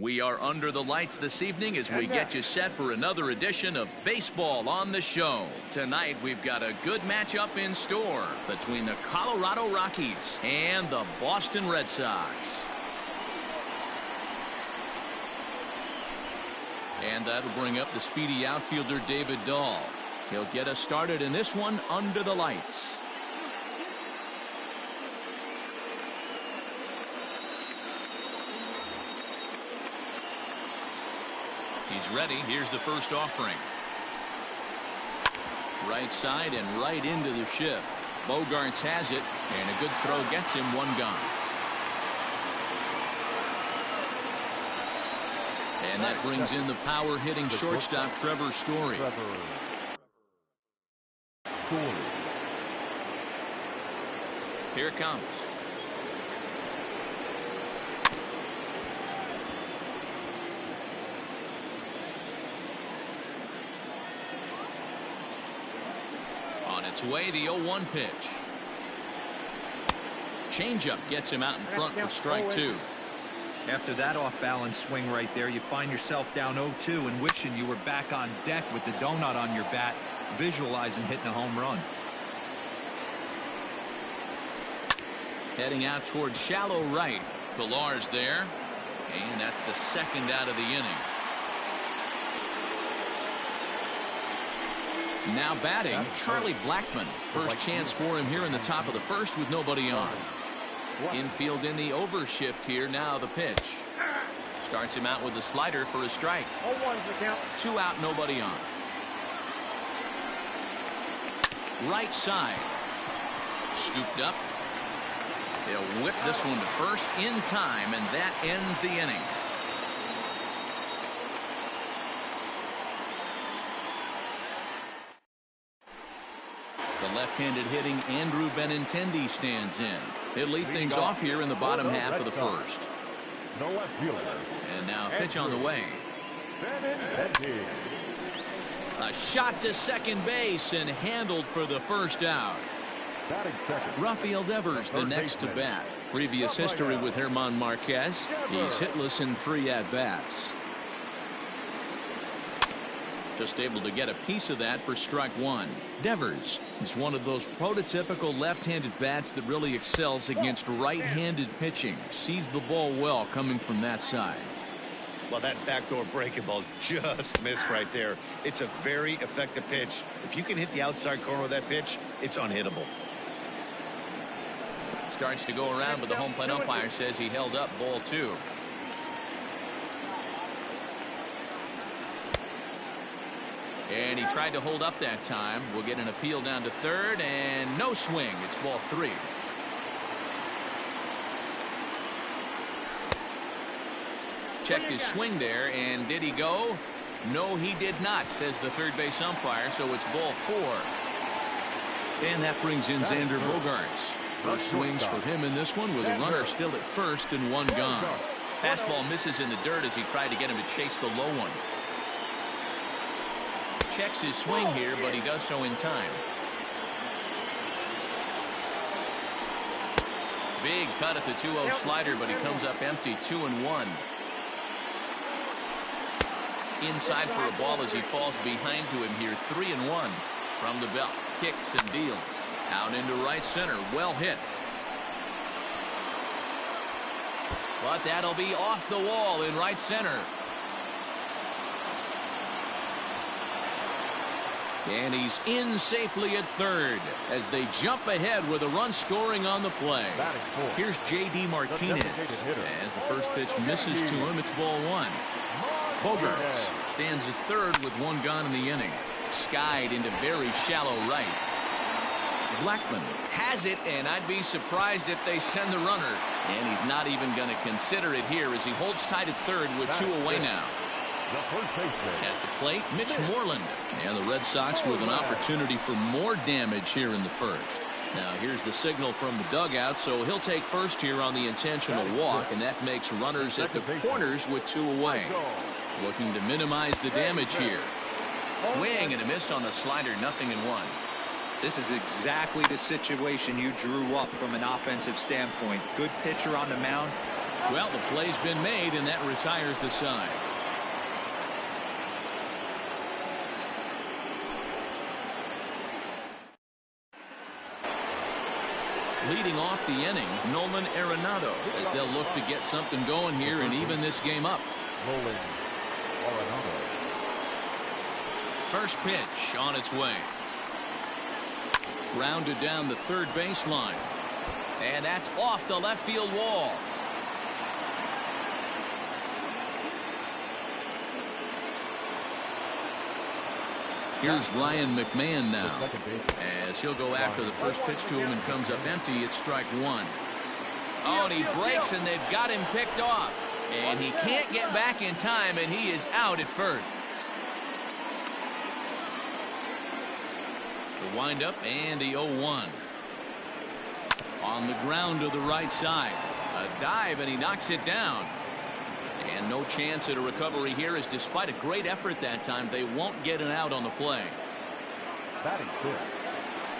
We are under the lights this evening as we get you set for another edition of Baseball on the Show. Tonight we've got a good matchup in store between the Colorado Rockies and the Boston Red Sox. And that'll bring up the speedy outfielder David Dahl. He'll get us started in this one under the lights. He's ready. Here's the first offering. Right side and right into the shift. Bogaerts has it, and a good throw gets him one gone. And that brings in the power hitting shortstop Trevor Story. Here it comes. On its way, the 0-1 pitch. Changeup gets him out in front for strike two. After that off-balance swing right there, you find yourself down 0-2 and wishing you were back on deck with the donut on your bat, visualizing hitting a home run. Heading out towards shallow right. Pillar's there, and that's the second out of the inning. Now batting, Charlie Blackmon. First chance for him here in the top of the first with nobody on. Infield in the overshift here. Now the pitch. Starts him out with the slider for a strike. 2 out, nobody on. Right side. Scooped up. They'll whip this one to first in time, and that ends the inning. The left-handed hitting Andrew Benintendi stands in. He'll lead things off here in the bottom half of the first. And now pitch on the way. A shot to second base and handled for the first out. Rafael Devers the next to bat. Previous history with German Marquez. He's hitless in 3 at-bats. Just able to get a piece of that for strike one. Devers is one of those prototypical left-handed bats that really excels against right-handed pitching. Sees the ball well coming from that side. Well, that backdoor breaking ball just missed right there. It's a very effective pitch. If you can hit the outside corner of that pitch, it's unhittable. Starts to go around, but the home plate umpire says he held up ball 2. And he tried to hold up that time. We'll get an appeal down to third, and no swing. It's ball 3. Checked his swing there, and did he go? No, he did not, says the third base umpire, so it's ball 4. And that brings in Xander Bogaerts. First swings for him in this one with a runner still at first and 1 gone. Fastball misses in the dirt as he tried to get him to chase the low one. Checks his swing here, but he does so in time. Big cut at the 2-0 slider, but he comes up empty. 2-1. Inside for a ball as he falls behind to him here. 3-1 from the belt. Kicks and deals. Out into right center. Well hit. But that'll be off the wall in right center. And he's in safely at third as they jump ahead with a run scoring on the play. Here's J.D. Martinez. As the first pitch misses to him, it's ball 1. Bogaerts stands at third with 1 gone in the inning. Skied into very shallow right. Blackmon has it, and I'd be surprised if they send the runner. And he's not even going to consider it here as he holds tight at third with 2 away now. At the plate, Mitch Moreland. And the Red Sox with an opportunity for more damage here in the first. Now here's the signal from the dugout, so he'll take first here on the intentional walk, and that makes runners at the corners with 2 away. Looking to minimize the damage here. Swing and a miss on the slider, 0-1. This is exactly the situation you drew up from an offensive standpoint. Good pitcher on the mound, Well, the play's been made, and that retires the side. Leading off the inning, Nolan Arenado, as they'll look to get something going here and even this game up. Nolan Arenado. First pitch on its way. Grounded down the third baseline. And that's off the left field wall. Here's Ryan McMahon now, as he'll go after the first pitch to him and comes up empty. It's strike one. Oh, and he breaks, and they've got him picked off. And he can't get back in time, and he is out at first. The windup and the 0-1. On the ground to the right side. A dive, and he knocks it down. And no chance at a recovery here, as despite a great effort that time, they won't get an out on the play.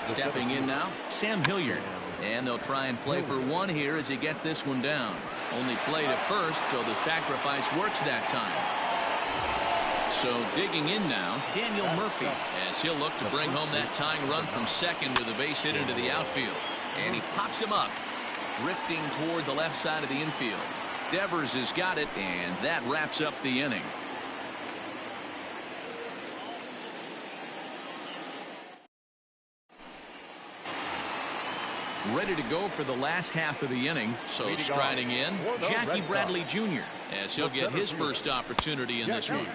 Stepping in now, Sam Hilliard. And they'll try and play for one here as he gets this one down. Only played at first, so the sacrifice works that time. So digging in now, Daniel Murphy, as he'll look to bring home that tying run from second with a base hit into the outfield. And he pops him up, drifting toward the left side of the infield. Devers has got it, and that wraps up the inning. Ready to go for the last half of the inning. So striding in, Jackie Bradley Jr. as he'll get his first opportunity in this one.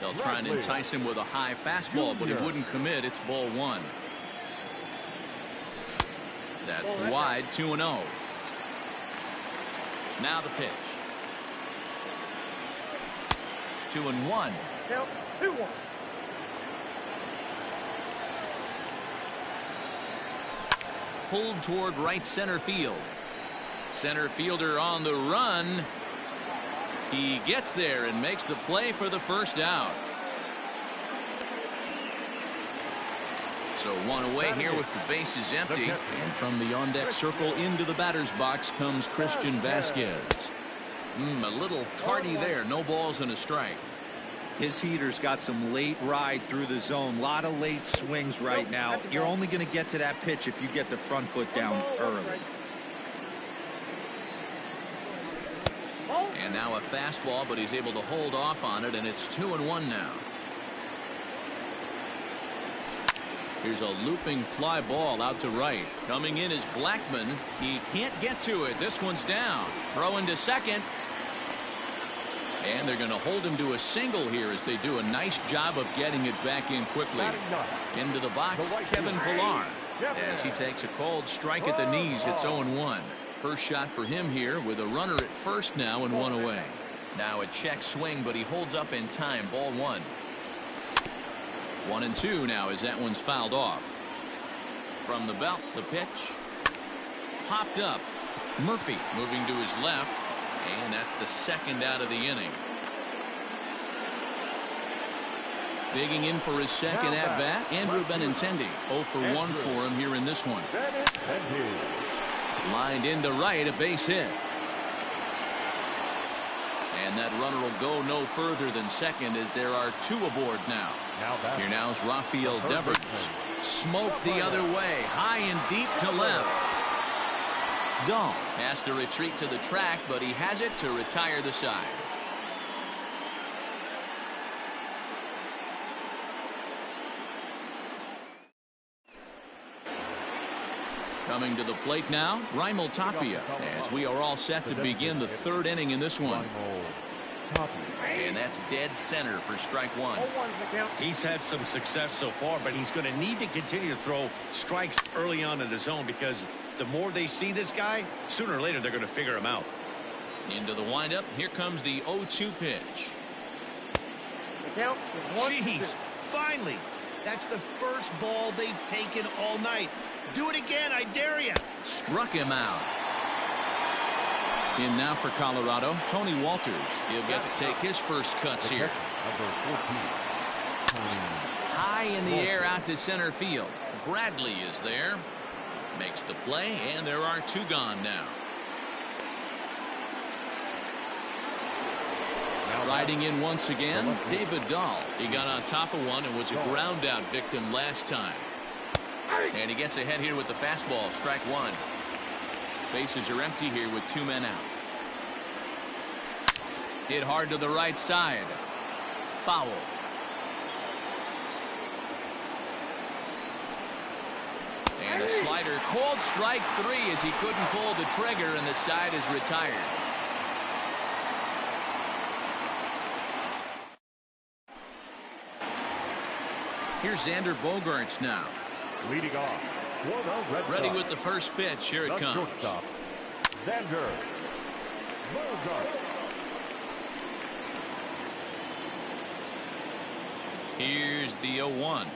They'll try and entice him with a high fastball, but he wouldn't commit. It's ball one. That's wide, 2-0. Now the pitch. 2-1. Count 2-1. Pulled toward right center field. Center fielder on the run. He gets there and makes the play for the first out. So one away here with the bases empty. And from the on-deck circle into the batter's box comes Christian Vasquez. A little tardy there. No balls and a strike. His heater's got some late ride through the zone. A lot of late swings right now. You're only going to get to that pitch if you get the front foot down early. And now a fastball, but he's able to hold off on it, and it's 2-1 now. Here's a looping fly ball out to right. Coming in is Blackman. He can't get to it. This one's down. Throw into second. And they're going to hold him to a single here as they do a nice job of getting it back in quickly. Into the box, Kevin Pillar. As he takes a called strike at the knees, it's 0-1. First shot for him here with a runner at first now and one away. Now a check swing, but he holds up in time. Ball one. 1-2 now as that one's fouled off. From the belt, the pitch. Popped up. Murphy moving to his left. And that's the second out of the inning. Digging in for his second at-bat, Andrew Benintendi. 0 for 1 for him here in this one. Lined into right, a base hit. And that runner will go no further than second as there are two aboard now. Here now is Rafael Devers. Smoked the other way, high and deep to left. Dahl has to retreat to the track, but he has it to retire the side. Coming to the plate now, Raimel Tapia, as we are all set to begin the third inning in this one. And that's dead center for strike one. He's had some success so far, but he's going to need to continue to throw strikes early on in the zone, because the more they see this guy, sooner or later they're going to figure him out. Into the windup. Here comes the 0-2 pitch. Jeez, finally. That's the first ball they've taken all night. Do it again, I dare you. Struck him out. In now for Colorado, Tony Walters. He'll get to take his first cuts here. High in the air out to center field. Bradley is there. Makes the play, and there are two gone now. Riding in once again, David Dahl. He got on top of one and was a ground out victim last time. And he gets ahead here with the fastball. Strike one. Bases are empty here with 2 men out. Hit hard to the right side. Foul. And a slider called strike 3 as he couldn't pull the trigger and the side is retired. Here's Xander Bogaerts now. Leading off for the Red Ready Sox. with the first pitch. Here it comes. Shortstop, Xander Bogaerts. Here's the 0-1.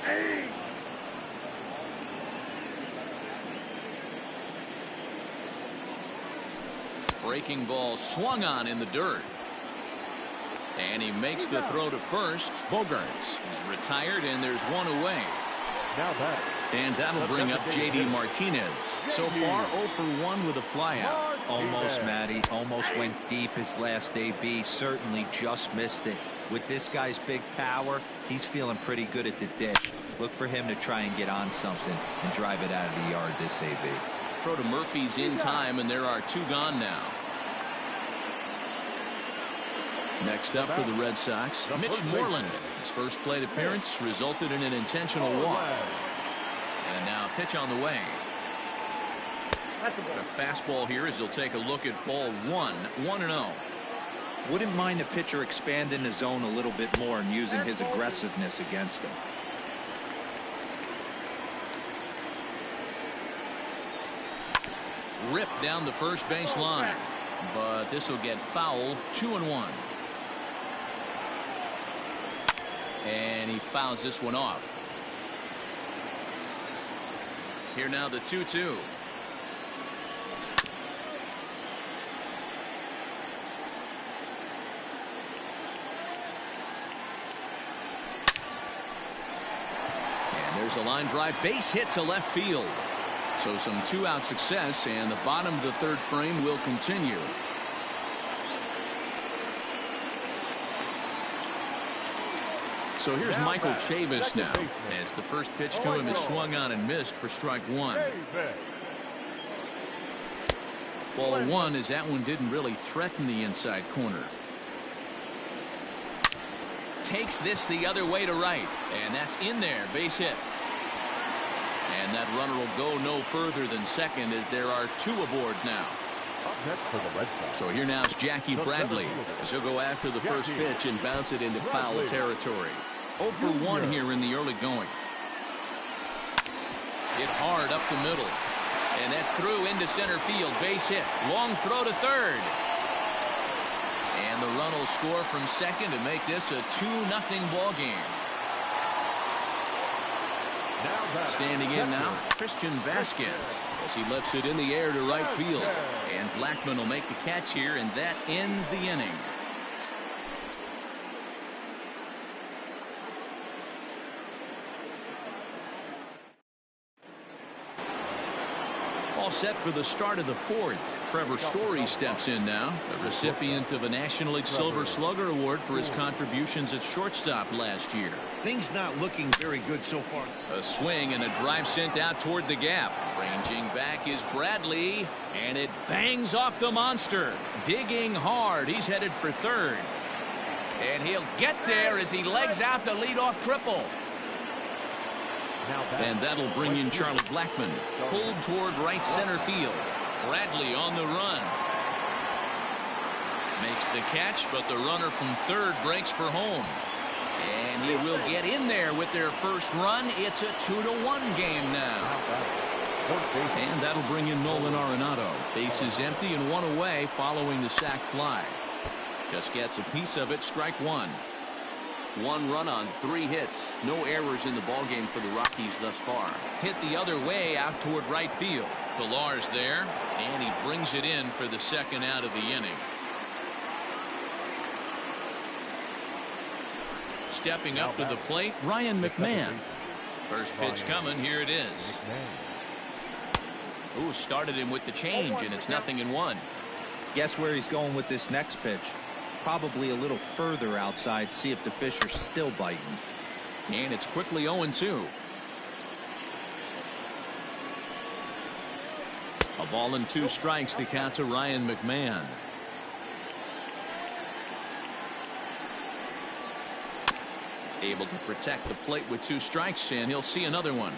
Hey. Breaking ball swung on in the dirt. And he makes the throw to first. Bogaerts is retired and there's one away. Now that. And that'll bring up J.D. Martinez. So far 0 for 1 with a flyout. Almost, Matty. Almost went deep his last AB. Certainly just missed it. With this guy's big power, he's feeling pretty good at the ditch. Look for him to try and get on something and drive it out of the yard this AB. Throw to Murphy's in time, and there are 2 gone now. Next up for the Red Sox, Mitch Moreland. His first plate appearance resulted in an intentional walk. And now pitch on the way. A fastball here as he'll take a look at ball 1, 1-0. Wouldn't mind the pitcher expanding the zone a little bit more and using his aggressiveness against him. Ripped down the first base line, but this will get fouled. 2-1. And he fouls this one off. Here now the 2-2. And there's a line drive base hit to left field. So some 2-out success, and the bottom of the 3rd frame will continue. So here's Michael Chavis now, as the first pitch to him is swung on and missed for strike 1. Ball 1 as that one didn't really threaten the inside corner. Takes this the other way to right, and that's in there, base hit. And that runner will go no further than second as there are 2 aboard now. So here now is Jackie Bradley as he'll go after the first pitch and bounce it into foul territory. 0 for 1 here in the early going. Hit hard up the middle. And that's through into center field. Base hit. Long throw to third. And the run will score from second to make this a 2-0 ball game. Standing in now, Christian Vasquez as he lifts it in the air to right field. And Blackman will make the catch here, and that ends the inning. All set for the start of the 4th. Trevor Story steps in now, the recipient of a National League Silver Slugger Award for his contributions at shortstop last year. Things not looking very good so far. A swing and a drive sent out toward the gap. Ranging back is Bradley, and it bangs off the monster. Digging hard. He's headed for third. And he'll get there as he legs out the leadoff triple. And that'll bring in Charlie Blackman. Pulled toward right center field. Bradley on the run. Makes the catch, but the runner from third breaks for home. And he will get in there with their first run. It's a 2-1 game now. And that'll bring in Nolan Arenado. Bases empty and 1 away following the sac fly. Just gets a piece of it. Strike 1. 1 run on 3 hits. No errors in the ballgame for the Rockies thus far. Hit the other way out toward right field. Pillar's there, and he brings it in for the 2nd out of the inning. Stepping up to the plate, Ryan McMahon. First pitch coming. Here it is. Ooh, started him with the change, and it's 0-1. Guess where he's going with this next pitch? Probably a little further outside. See if the fish are still biting. And it's quickly 0-2. A ball and 2 strikes, the count to Ryan McMahon. Able to protect the plate with 2 strikes, and he'll see another one.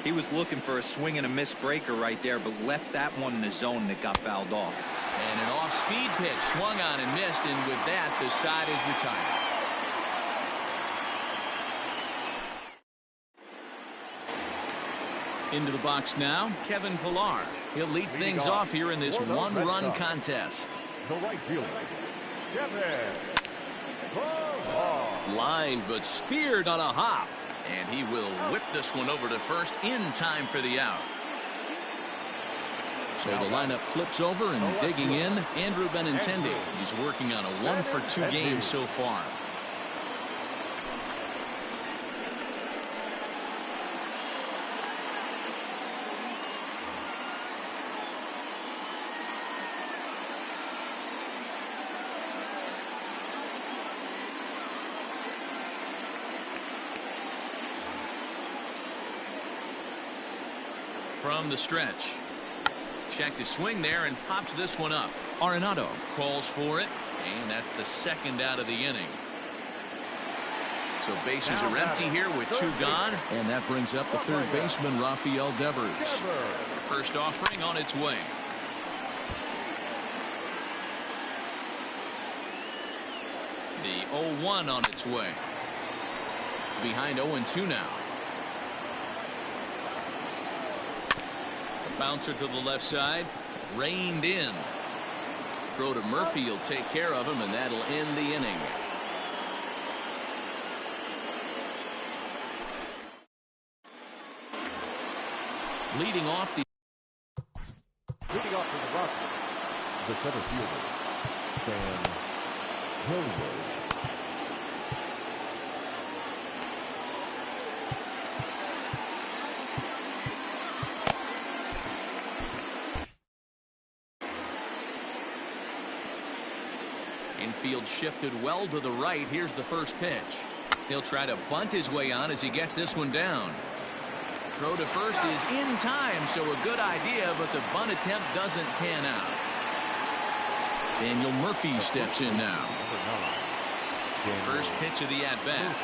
He was looking for a swing and a miss breaker right there, but left that one in the zone that got fouled off. And an off-speed pitch swung on and missed, and with that, the side is retired. Into the box now, Kevin Pillar. He'll lead things off here in this one-run contest. The right fielder, Kevin Pillar. Line, but speared on a hop. And he will whip this one over to first in time for the out. So the lineup flips over, and digging in, Andrew Benintendi. He's working on a 1-for-2 game so far. From the stretch. Checked his swing there and pops this one up. Arenado calls for it, and that's the second out of the inning. So bases are empty here with 2 gone, and that brings up the third baseman, Rafael Devers. First offering on its way. The 0-1 on its way. Behind 0-2 now. Bouncer to the left side, reined in. Throw to Murphy will take care of him, and that'll end the inning. Leading off to the Rockies, the center fielder, Sam Hilliard. Infield shifted well to the right. Here's the first pitch. He'll try to bunt his way on as he gets this one down. Throw to first is in time, so a good idea, but the bunt attempt doesn't pan out. Daniel Murphy steps in now. First pitch of the at-bat.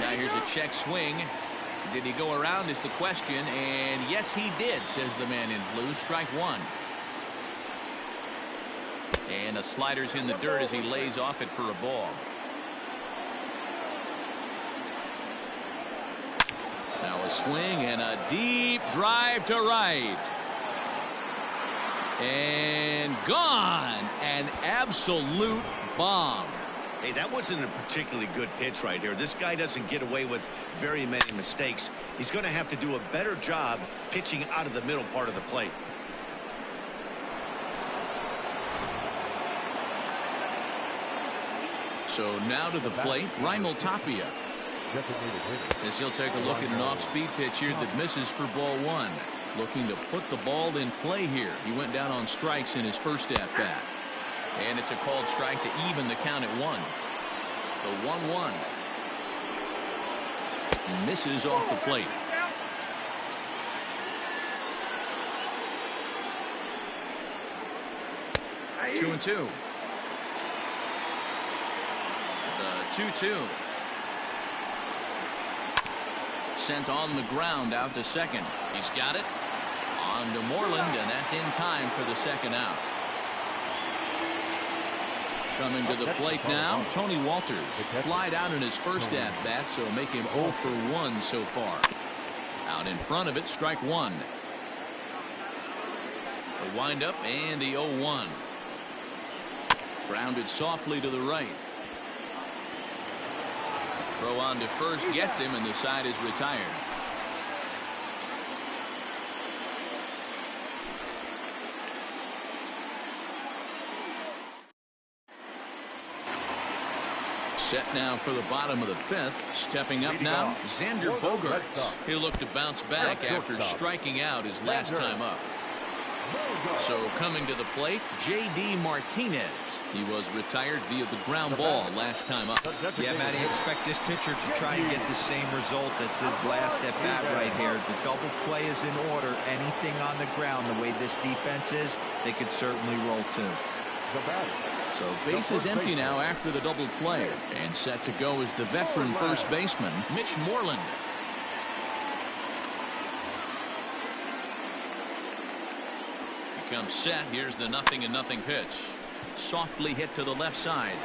Now here's a check swing. Did he go around is the question, and yes he did, says the man in blue. Strike 1. And a slider's in the dirt as he lays off it for a ball. Now a swing and a deep drive to right. And gone. An absolute bomb. Hey, that wasn't a particularly good pitch right here. This guy doesn't get away with very many mistakes. He's going to have to do a better job pitching out of the middle part of the plate. So now to the plate, Raimel Tapia. As he'll take a look at an off-speed pitch here that misses for ball 1. Looking to put the ball in play here. He went down on strikes in his first at-bat. And it's a called strike to even the count at 1. The 1-1. Misses off the plate. Two and 2. The 2-2. Sent on the ground out to second. He's got it. On to Moreland, and that's in time for the second out. Coming to the plate now, Tony Walters. Flied out in his first at-bat, so make him 0 for 1 so far. Out in front of it, strike 1. The windup and the 0-1. Grounded softly to the right. Throw on to first gets him, and the side is retired. Set now for the bottom of the 5th. Stepping up now, Xander Bogaerts. He'll look to bounce back after striking out his last time up. So coming to the plate, J.D. Martinez. He was retired via the ground ball last time up. Yeah, Matty, expect this pitcher to try and get the same result. That's his last at bat right here. The double play is in order. Anything on the ground, the way this defense is, they could certainly roll too. So base is empty now after the double play, and set to go is the veteran first baseman, Mitch Moreland. Comes set. Here's the 0-0 pitch. Softly hit to the left side.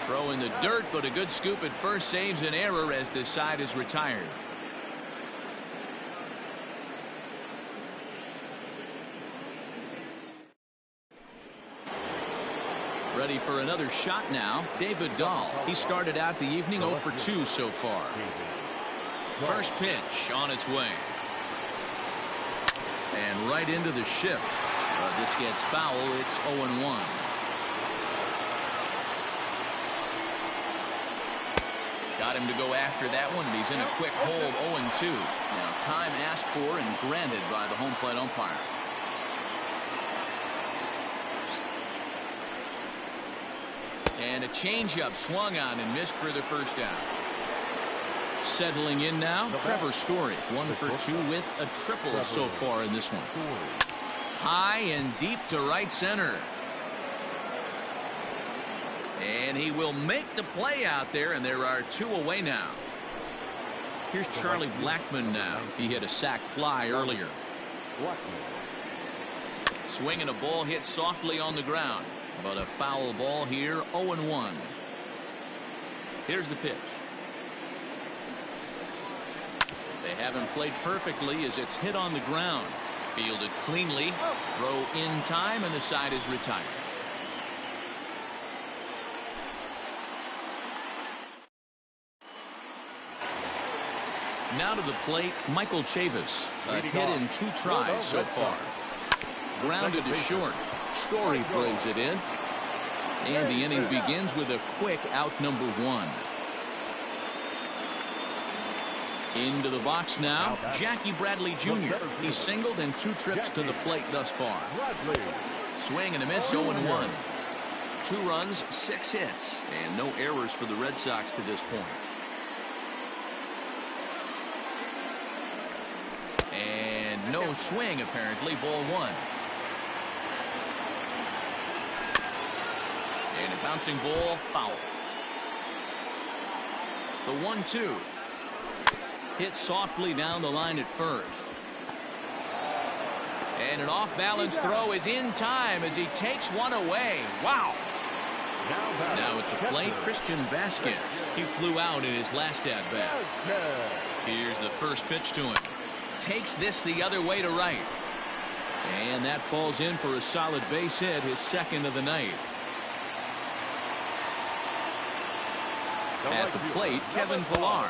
Throw in the dirt, but a good scoop at first saves an error as this side is retired. Ready for another shot now, David Dahl. He started out the evening 0 for 2 so far. First pitch on its way. And right into the shift. This gets foul. It's 0-1. Got him to go after that one, and he's in a quick hold. 0-2. Now time asked for and granted by the home plate umpire. And a changeup swung on and missed for the first out. Settling in now, Trevor Story, 1 for 2 with a triple so far in this one. High and deep to right center. And he will make the play out there, and there are 2 away now. Here's Charlie Blackmon now. He hit a sac fly earlier. Swinging a ball hit softly on the ground, but a foul ball here. 0-1. Here's the pitch. They haven't played perfectly as it's hit on the ground. Fielded cleanly. Throw in time, and the side is retired. Now to the plate, Michael Chavis. A hit in 2 tries so far. Grounded to short. Story brings it in. And the inning begins with a quick out number 1. Into the box now, Jackie Bradley Jr. He's singled in 2 trips to the plate thus far. Swing and a miss, 0-1. 2 runs, 6 hits, and no errors for the Red Sox to this point. And no swing, apparently. Ball 1. And a bouncing ball, foul. The 1-2. Hit softly down the line at first. And an off-balance throw is in time as he takes one away. Wow. Now at the plate, Christian Vasquez. He flew out in his last at-bat. Here's the first pitch to him. Takes this the other way to right. And that falls in for a solid base hit, his second of the night. At the plate, Kevin Pillar.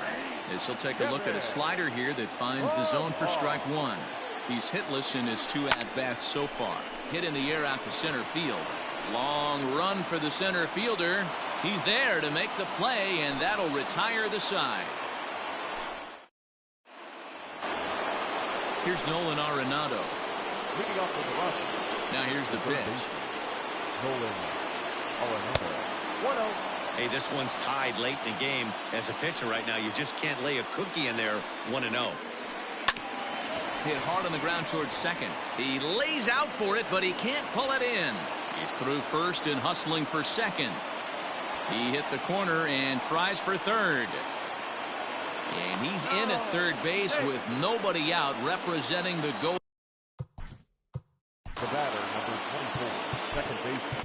As he'll take a look at a slider here that finds the zone for strike 1. He's hitless in his 2 at-bats so far. Hit in the air out to center field. Long run for the center fielder. He's there to make the play, and that'll retire the side. Here's Nolan Arenado. Now here's the pitch. Nolan Arenado. 1-0. Hey, this one's tied late in the game. As a pitcher right now, you just can't lay a cookie in there. 1-0. Hit hard on the ground towards second. He lays out for it, but he can't pull it in. He's through first and hustling for second. He hit the corner and tries for third. And he's in at third base with nobody out, representing the goal. The batter, number 24, second base.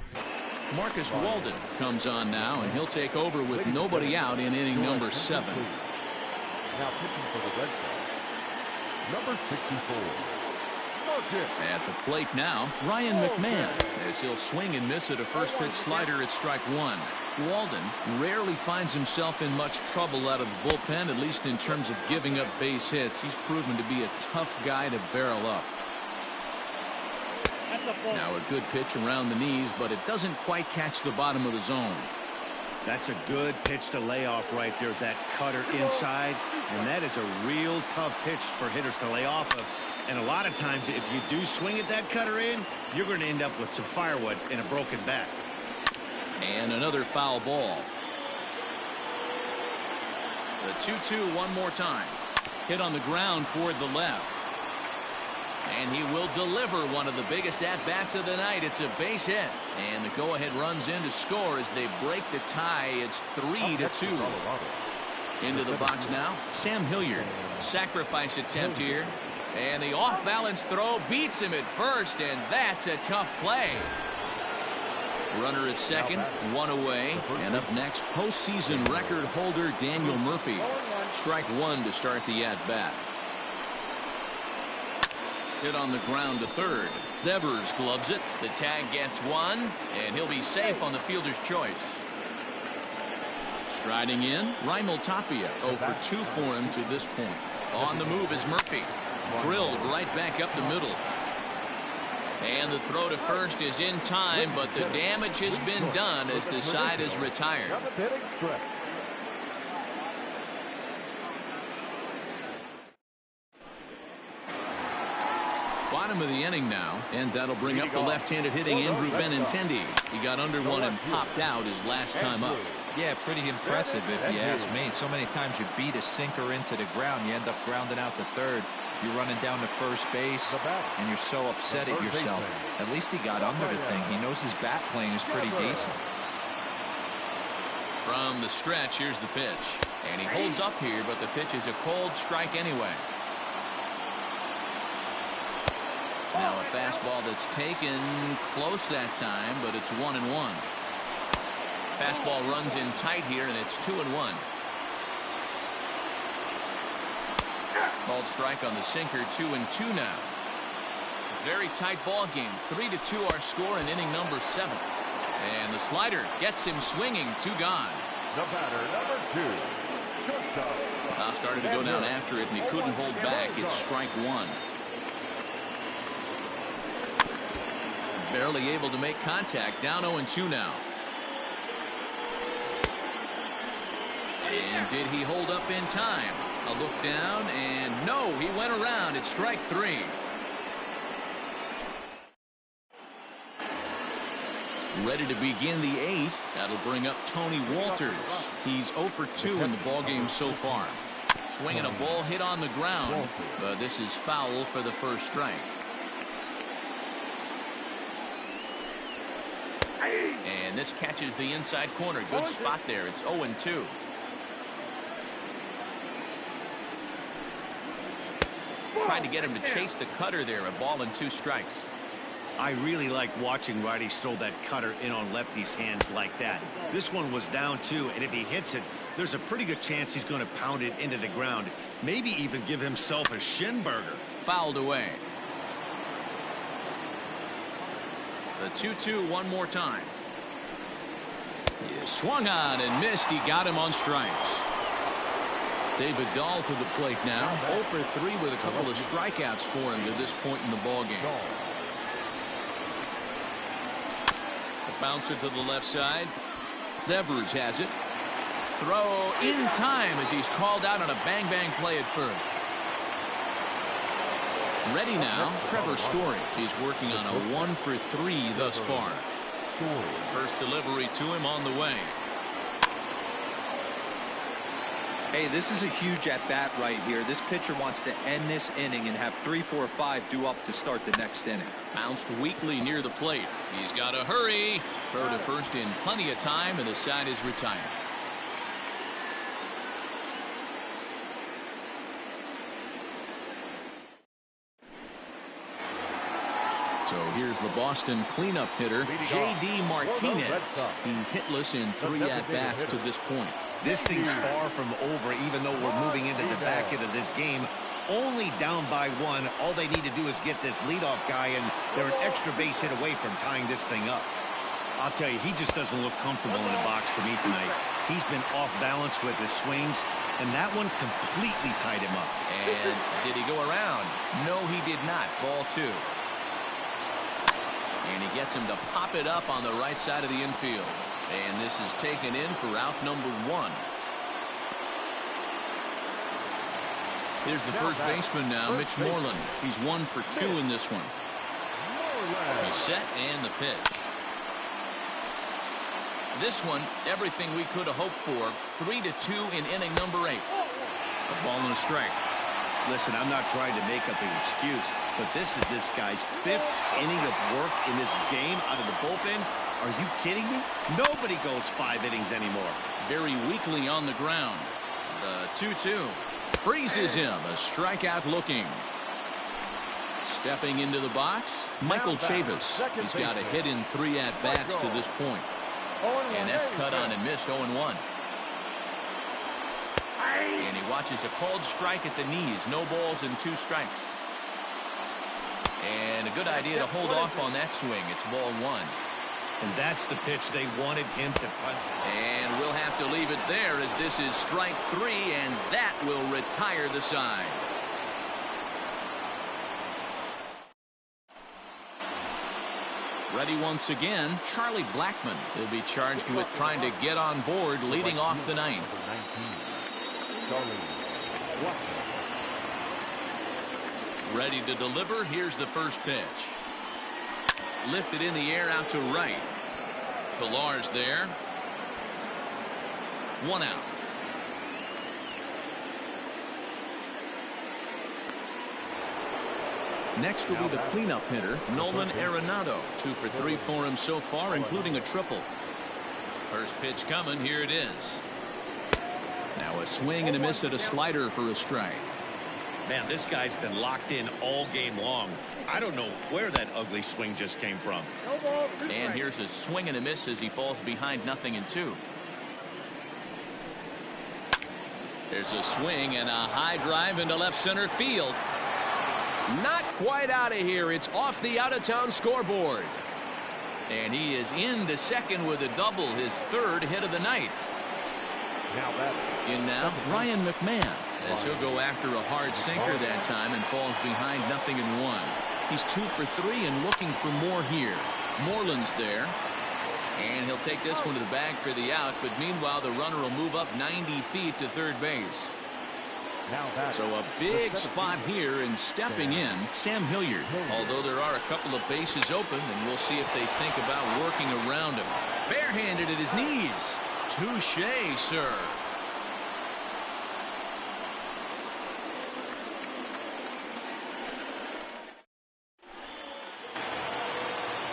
Marcus Walden comes on now, and he'll take over with nobody out in inning number 7. Now pitching for the Red Sox, number 64. At the plate now, Ryan McMahon, as he'll swing and miss at a first pitch slider at strike 1. Walden rarely finds himself in much trouble out of the bullpen, at least in terms of giving up base hits. He's proven to be a tough guy to barrel up. Now a good pitch around the knees, but it doesn't quite catch the bottom of the zone. That's a good pitch to lay off right there. That cutter inside, and that is a real tough pitch for hitters to lay off of. And a lot of times, if you do swing at that cutter in, you're going to end up with some firewood and a broken bat. And another foul ball. The 2-2 one more time. Hit on the ground toward the left. And he will deliver one of the biggest at-bats of the night. It's a base hit. And the go-ahead runs in to score as they break the tie. It's 3-2. Into the box now, Sam Hilliard. Sacrifice attempt here. And the off-balance throw beats him at first, and that's a tough play. Runner at second, one away. And up next, postseason record holder Daniel Murphy. Strike one to start the at-bat. Hit on the ground to third. Devers gloves it. The tag gets one, and he'll be safe on the fielder's choice. Striding in, Raimel Tapia. 0 for 2 for him to this point. On the move is Murphy. Drilled right back up the middle. And the throw to first is in time, but the damage has been done as the side is retired. Bottom of the inning now, and that'll bring up the left-handed hitting Andrew Benintendi. He got under one and popped out his last time up. Yeah, pretty impressive if you ask me. So many times you beat a sinker into the ground, you end up grounding out to third. You're running down to first base, and you're so upset at yourself. At least he got under the thing. He knows his bat playing is pretty decent. From the stretch, here's the pitch. And he holds up here, but the pitch is a cold strike anyway. Now a fastball that's taken close that time, but it's 1-1. Fastball runs in tight here, and it's 2-1. Called strike on the sinker, 2-2 now. Very tight ball game. 3-2 our score in inning number 7. And the slider gets him swinging. 2 gone. The batter, number 2. Now started to go down after it, and he couldn't hold back. It's strike 1. Barely able to make contact. Down 0-2 now. And did he hold up in time? A look down, and no, he went around. It's strike 3. Ready to begin the 8th. That'll bring up Tony Walters. He's 0 for 2 in the ballgame so far. Swinging a ball hit on the ground, but this is foul for the first strike. And this catches the inside corner. Good spot there. It's 0-2. Tried to get him to chase the cutter there. A ball and 2 strikes. I really like watching righties throw that cutter in on lefties' hands like that. This one was down 2, and if he hits it, there's a pretty good chance he's going to pound it into the ground. Maybe even give himself a shin burger. Fouled away. The 2-2 one more time. He swung on and missed. He got him on strikes. David Dahl to the plate now. 0 for 3 with a couple of strikeouts for him to this point in the ballgame. The bouncer to the left side. Devers has it. Throw in time as he's called out on a bang-bang play at first. Ready now, Trevor Story. He's working on a 1 for 3 thus far. First delivery to him on the way. Hey, this is a huge at-bat right here. This pitcher wants to end this inning and have 3, 4, 5 due up to start the next inning. Bounced weakly near the plate. He's got to hurry. Throw to first in plenty of time, and the side is retired. So here's the Boston cleanup hitter, J.D. Martinez. He's hitless in 3 at-bats to this point. This thing's far from over, even though we're moving into the back end of this game. Only down by 1. All they need to do is get this leadoff guy, and they're an extra base hit away from tying this thing up. I'll tell you, he just doesn't look comfortable in the box to me tonight. He's been off balance with his swings, and that one completely tied him up. And did he go around? No, he did not. Ball 2. And he gets him to pop it up on the right side of the infield. And this is taken in for out number 1. Here's the first baseman now, Mitch Moreland. He's 1 for 2 in this one. He's set and the pitch. This one, everything we could have hoped for. 3-2 in inning number 8. A ball and a strike. Listen, I'm not trying to make up an excuse, but this is this guy's 5th inning of work in this game out of the bullpen. Are you kidding me? Nobody goes 5 innings anymore. Very weakly on the ground. The 2-2. Freezes him. A strikeout looking. Stepping into the box, Michael Chavis. He's got a hit in 3 at-bats to this point. And that's cut on and missed. 0-1. And he watches a called strike at the knees. No balls and 2 strikes. And a good idea to hold off on that swing. It's ball 1. And that's the pitch they wanted him to cut. And we'll have to leave it there as this is strike 3, and that will retire the side. Ready once again, Charlie Blackmon. He'll be charged with trying to get on board leading off the 9th. Ready to deliver. Here's the first pitch. Lifted in the air out to right. Pilar's there. 1 out. Next will be the cleanup hitter, Nolan Arenado. 2 for 3 for him so far, including a triple. First pitch coming. Here it is. Now a swing and a miss at a slider for a strike. Man, this guy's been locked in all game long. I don't know where that ugly swing just came from. And here's a swing and a miss as he falls behind 0-2. There's a swing and a high drive into left center field. Not quite out of here. It's off the out-of-town scoreboard. And he is in the second with a double, his 3rd hit of the night. In now, Ryan McMahon, as he'll go after a hard sinker that time and falls behind 0-1. He's 2 for 3 and looking for more here. Moreland's there. And he'll take this one to the bag for the out, but meanwhile the runner will move up 90 feet to third base. So a big spot here, and stepping in, Sam Hilliard. Although there are a couple of bases open, and we'll see if they think about working around him. Barehanded at his knees. Touché, sir.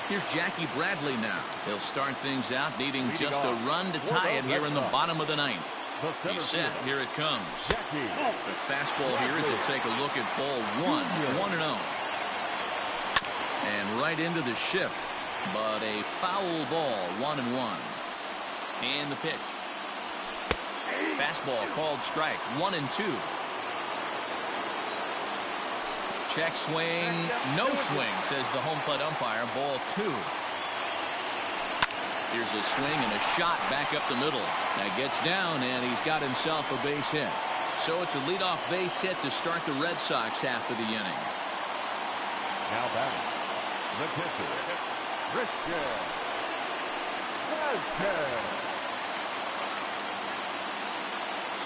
Here's Jackie Bradley now. He'll start things out needing just a run to tie it here in the bottom of the 9th. He's set. Here it comes. The fastball here as he'll take a look at ball 1. 1-0. And right into the shift. But a foul ball. 1-1. And the pitch. Fastball called strike. 1-2. Check swing. No swing, says the home plate umpire. Ball 2. Here's a swing and a shot back up the middle. That gets down, and he's got himself a base hit. So it's a leadoff base hit to start the Red Sox half of the inning. Now batting, the pitcher, Christian Vasquez.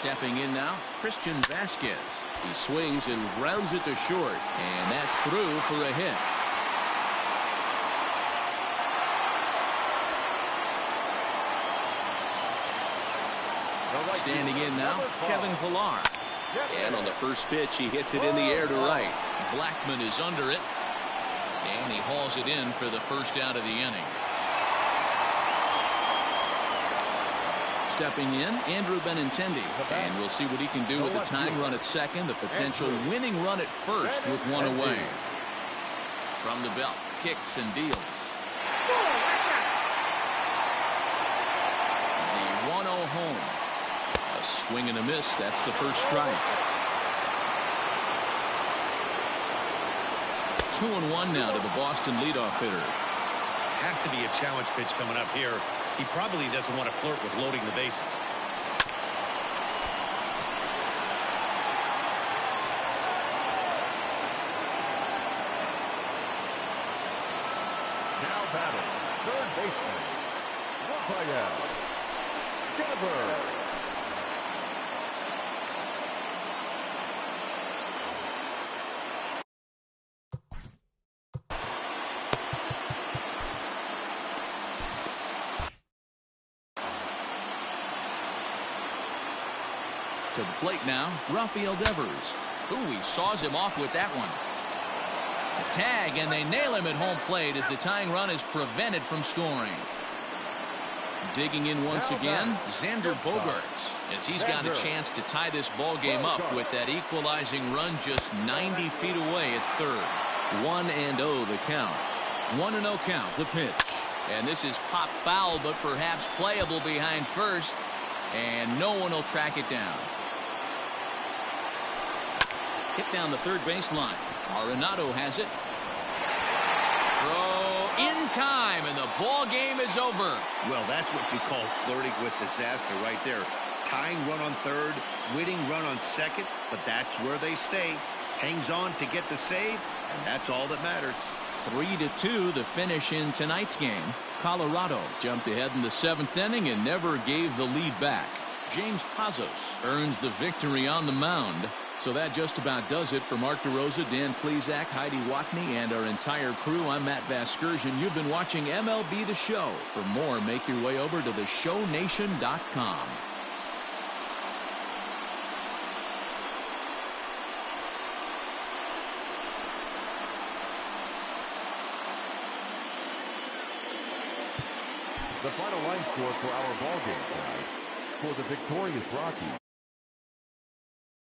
Stepping in now, Christian Vasquez. He swings and grounds it to short, and that's through for a hit. Standing in now, Kevin Pilar. And on the first pitch, he hits it in the air to right. Blackmon is under it, and he hauls it in for the first out of the inning. Stepping in, Andrew Benintendi, and we'll see what he can do with the tying run at second, the potential winning run at first with 1 away. From the belt, kicks and deals. The 1-0 home. A swing and a miss. That's the first strike. 2-1 now to the Boston leadoff hitter. Has to be a challenge pitch coming up here. He probably doesn't want to flirt with loading the bases. Now batting, third baseman, Rafael Devers. To the plate now, Rafael Devers. Ooh, he saws him off with that one. A tag, and they nail him at home plate as the tying run is prevented from scoring. Digging in once again, Xander Bogaerts, as he's got a chance to tie this ball game up with that equalizing run just 90 feet away at third. 1-0 the count. 1-0 count, the pitch. And this is pop foul, but perhaps playable behind first. And no one will track it down. Hit down the third baseline. Arenado has it. Throw in time, and the ball game is over. Well, that's what you call flirting with disaster right there. Tying run on third, winning run on second, but that's where they stay. Hangs on to get the save, and that's all that matters. 3-2 the finish in tonight's game. Colorado jumped ahead in the 7th inning and never gave the lead back. James Pazos earns the victory on the mound. So that just about does it for Mark DeRosa, Dan Plesac, Heidi Watney, and our entire crew. I'm Matt Vasgersian. You've been watching MLB The Show. For more, make your way over to theshownation.com. The final line score for our ball game tonight. For the victorious Rockies,